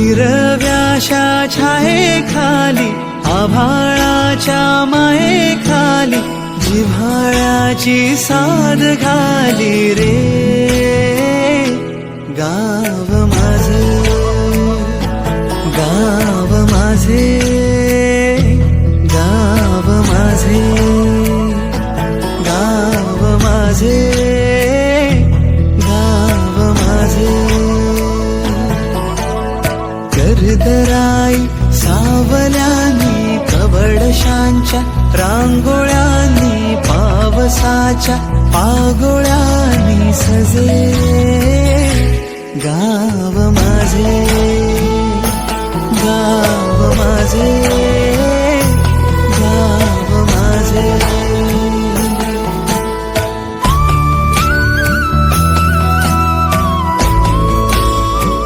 हिरव्याशा छायेखाली आभाळाच्या मायेखाली जिव्हाळ्याची साद घाली रे गाव माझे, गाव माझे, गाव माझे, गाव माझे, गाव माझे. कर्दराई सावल्यानी कवडशांच्या रांगोळ्यांनी पावसाच्या पागोळ्यांनी सजे गाव माझे, गाव माझे.